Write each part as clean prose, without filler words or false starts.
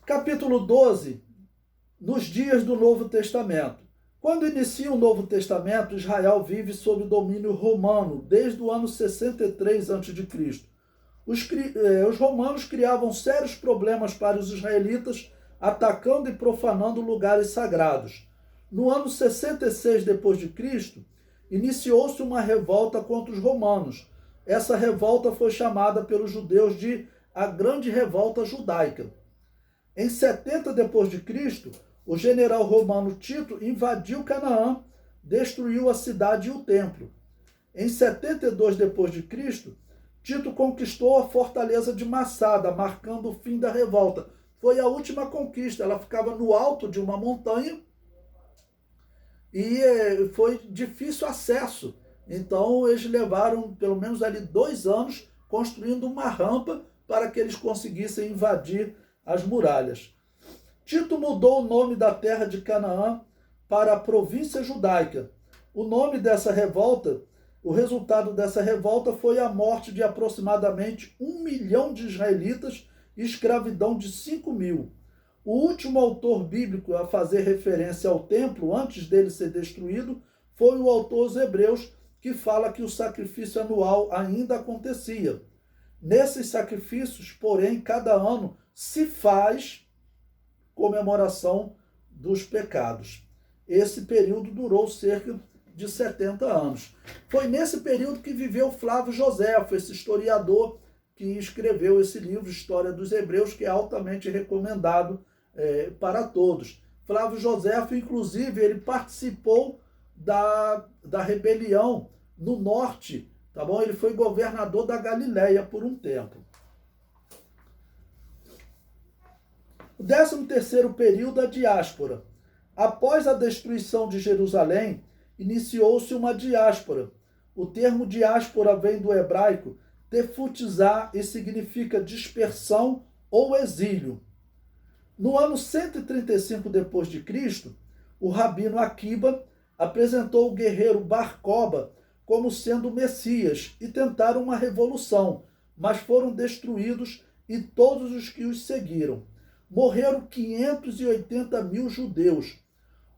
Capítulo 12, nos dias do Novo Testamento. Quando inicia o Novo Testamento, Israel vive sob domínio romano, desde o ano 63 a.C. Os romanos criavam sérios problemas para os israelitas, atacando e profanando lugares sagrados. No ano 66 d.C., iniciou-se uma revolta contra os romanos. Essa revolta foi chamada pelos judeus de a Grande Revolta Judaica. Em 70 d.C., o general romano Tito invadiu Canaã, destruiu a cidade e o templo. Em 72 d.C., Tito conquistou a fortaleza de Massada, marcando o fim da revolta. Foi a última conquista, ela ficava no alto de uma montanha e foi difícil acesso. Então eles levaram pelo menos ali 2 anos construindo uma rampa para que eles conseguissem invadir as muralhas. Tito mudou o nome da terra de Canaã para a província judaica. O nome dessa revolta, o resultado dessa revolta foi a morte de aproximadamente 1 milhão de israelitas e escravidão de 5.000. O último autor bíblico a fazer referência ao templo antes dele ser destruído foi o autor dos Hebreus, que fala que o sacrifício anual ainda acontecia. Nesses sacrifícios, porém, cada ano se faz comemoração dos pecados. Esse período durou cerca de 70 anos. Foi nesse período que viveu Flávio Joséfo, esse historiador que escreveu esse livro, História dos Hebreus, que é altamente recomendado para todos. Flávio Joséfo, inclusive, ele participou da rebelião no norte, tá bom? Ele foi governador da Galileia por um tempo. O 13º período, a diáspora. Após a destruição de Jerusalém, iniciou-se uma diáspora. O termo diáspora vem do hebraico tefutizar e significa dispersão ou exílio. No ano 135 d.C., o rabino Aquiba apresentou o guerreiro Bar Coba como sendo o Messias e tentaram uma revolução, mas foram destruídos e todos os que os seguiram. Morreram 580.000 judeus.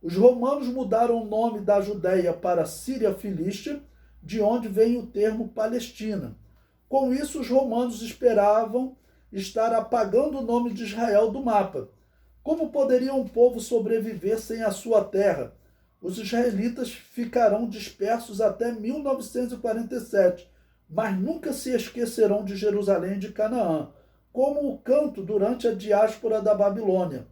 Os romanos mudaram o nome da Judéia para Síria Filístia, de onde vem o termo Palestina. Com isso, os romanos esperavam estar apagando o nome de Israel do mapa. Como poderia um povo sobreviver sem a sua terra? Os israelitas ficarão dispersos até 1947, mas nunca se esquecerão de Jerusalém e de Canaã, como o canto durante a diáspora da Babilônia.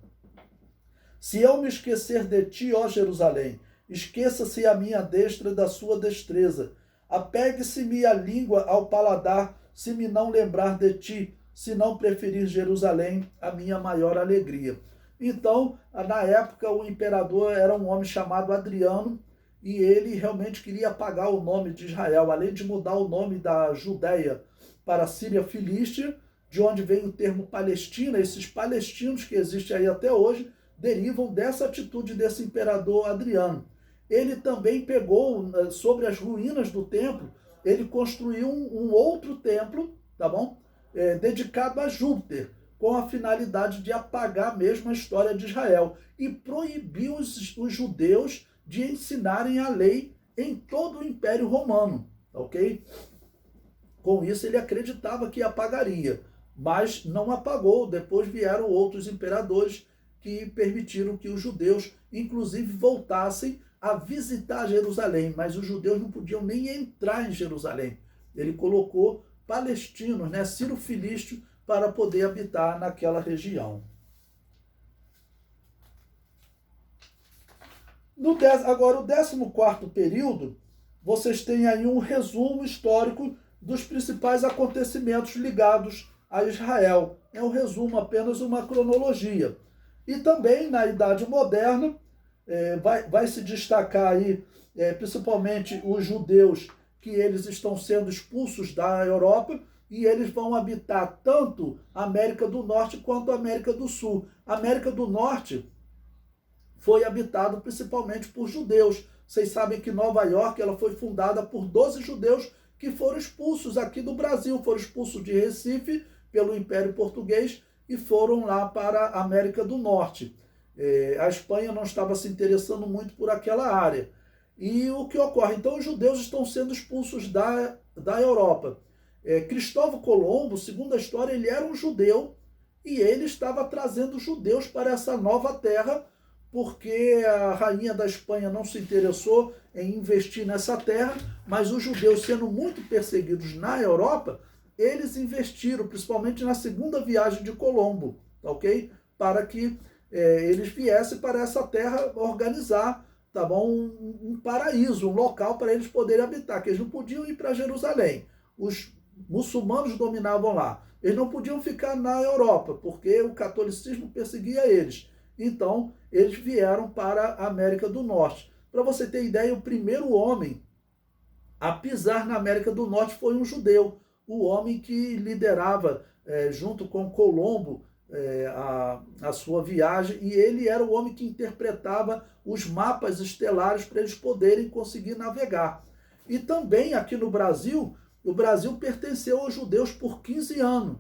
Se eu me esquecer de ti, ó Jerusalém, esqueça-se a minha destra da sua destreza. Apegue-se-me a língua ao paladar, se me não lembrar de ti, se não preferir Jerusalém, a minha maior alegria. Então, na época, o imperador era um homem chamado Adriano, e ele realmente queria apagar o nome de Israel, além de mudar o nome da Judéia para Síria Filístia, de onde vem o termo Palestina. Esses palestinos que existem aí até hoje derivam dessa atitude desse imperador Adriano. Ele também pegou, sobre as ruínas do templo, ele construiu um outro templo, tá bom? Dedicado a Júpiter, com a finalidade de apagar mesmo a história de Israel, e proibiu os judeus de ensinarem a lei em todo o Império Romano, ok? Com isso ele acreditava que apagaria, mas não apagou. Depois vieram outros imperadores que permitiram que os judeus, inclusive, voltassem a visitar Jerusalém, mas os judeus não podiam nem entrar em Jerusalém. Ele colocou palestinos, Ciro Filístio, para poder habitar naquela região. Agora, o 14º período, vocês têm aí um resumo histórico dos principais acontecimentos ligados a Israel. É um resumo, apenas uma cronologia. E também, na Idade Moderna, vai se destacar aí, principalmente os judeus, que eles estão sendo expulsos da Europa, e eles vão habitar tanto a América do Norte quanto a América do Sul. A América do Norte foi habitado principalmente por judeus. Vocês sabem que Nova York ela foi fundada por 12 judeus que foram expulsos aqui do Brasil, foram expulsos de Recife pelo Império Português e foram lá para a América do Norte. A Espanha não estava se interessando muito por aquela área. E o que ocorre? Então, os judeus estão sendo expulsos da Europa. Cristóvão Colombo, segundo a história, ele era um judeu e ele estava trazendo judeus para essa nova terra, porque a rainha da Espanha não se interessou em investir nessa terra, mas os judeus, sendo muito perseguidos na Europa, eles investiram, principalmente na segunda viagem de Colombo, ok? Para que eles viessem para essa terra organizar, tá bom? Um paraíso, um local para eles poderem habitar, que eles não podiam ir para Jerusalém. Os muçulmanos dominavam lá. Eles não podiam ficar na Europa, porque o catolicismo perseguia eles. Então, eles vieram para a América do Norte. Para você ter ideia, o primeiro homem a pisar na América do Norte foi um judeu, o homem que liderava, junto com Colombo, a sua viagem, e ele era o homem que interpretava os mapas estelares para eles poderem conseguir navegar. E também aqui no Brasil, o Brasil pertenceu aos judeus por 15 anos.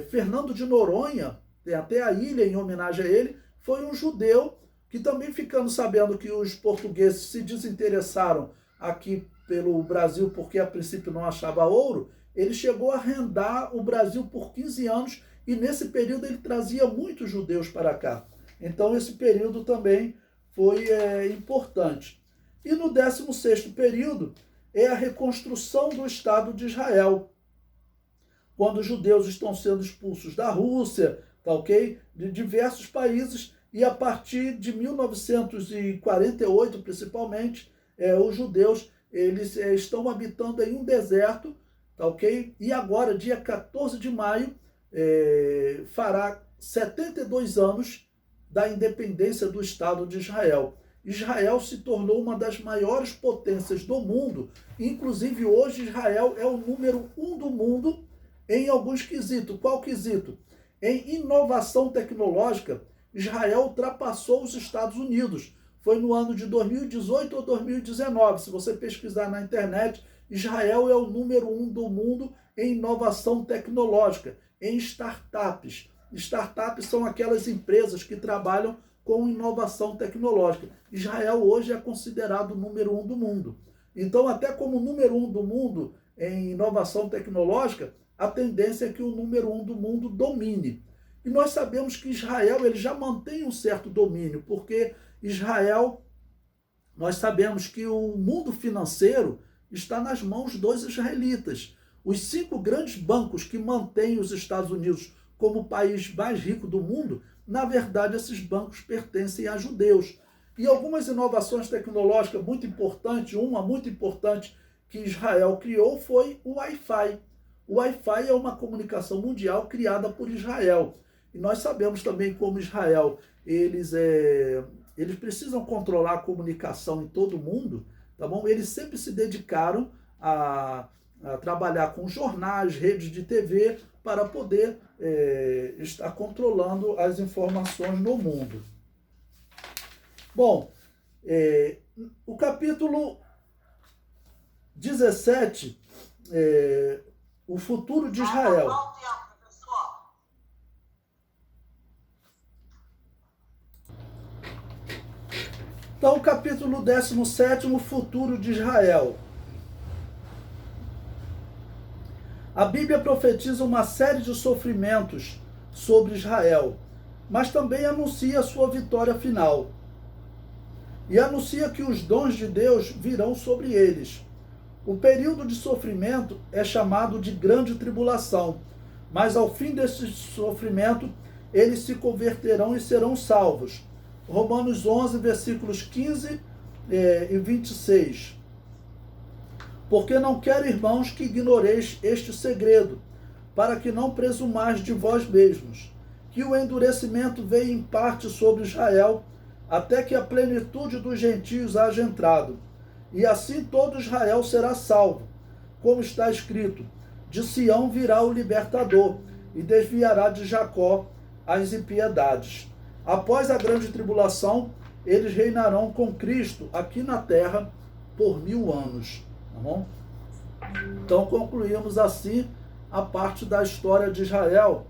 Fernando de Noronha, tem até a ilha em homenagem a ele, foi um judeu que também, ficando sabendo que os portugueses se desinteressaram aqui pelo Brasil porque a princípio não achava ouro, ele chegou a arrendar o Brasil por 15 anos e nesse período ele trazia muitos judeus para cá. Então esse período também foi importante. E no 16º período é a reconstrução do Estado de Israel, quando os judeus estão sendo expulsos da Rússia, tá ok? De diversos países, e a partir de 1948, principalmente, os judeus eles estão habitando em um deserto, tá ok? E agora, dia 14 de maio, fará 72 anos da independência do Estado de Israel. Israel se tornou uma das maiores potências do mundo, inclusive hoje Israel é o número 1 do mundo em alguns quesitos. Qual quesito? Em inovação tecnológica, Israel ultrapassou os Estados Unidos. Foi no ano de 2018 ou 2019. Se você pesquisar na internet, Israel é o número 1 do mundo em inovação tecnológica, em startups. Startups são aquelas empresas que trabalham com inovação tecnológica. Israel hoje é considerado o número 1 do mundo. Então, até como número 1 do mundo em inovação tecnológica, a tendência é que o número 1 do mundo domine. E nós sabemos que Israel ele já mantém um certo domínio, porque Israel, nós sabemos que o mundo financeiro está nas mãos dos israelitas. Os 5 grandes bancos que mantêm os Estados Unidos como o país mais rico do mundo, na verdade, esses bancos pertencem a judeus. E algumas inovações tecnológicas muito importantes, uma muito importante que Israel criou foi o Wi-Fi. O Wi-Fi é uma comunicação mundial criada por Israel. E nós sabemos também como Israel, eles precisam controlar a comunicação em todo o mundo, tá bom? Eles sempre se dedicaram a trabalhar com jornais, redes de TV, para poder estar controlando as informações no mundo. Bom, o capítulo 17, o futuro de Israel. Então, o capítulo 17, o futuro de Israel. A Bíblia profetiza uma série de sofrimentos sobre Israel, mas também anuncia a sua vitória final. E anuncia que os dons de Deus virão sobre eles. O período de sofrimento é chamado de grande tribulação, mas ao fim desse sofrimento, eles se converterão e serão salvos. Romanos 11, versículos 15 e 26. Porque não quero, irmãos, que ignoreis este segredo, para que não presumais de vós mesmos, que o endurecimento veio em parte sobre Israel, até que a plenitude dos gentios haja entrado. E assim todo Israel será salvo, como está escrito: de Sião virá o libertador, e desviará de Jacó as impiedades. Após a grande tribulação, eles reinarão com Cristo aqui na terra por 1000 anos. Tá bom? Então concluímos assim a parte da história de Israel.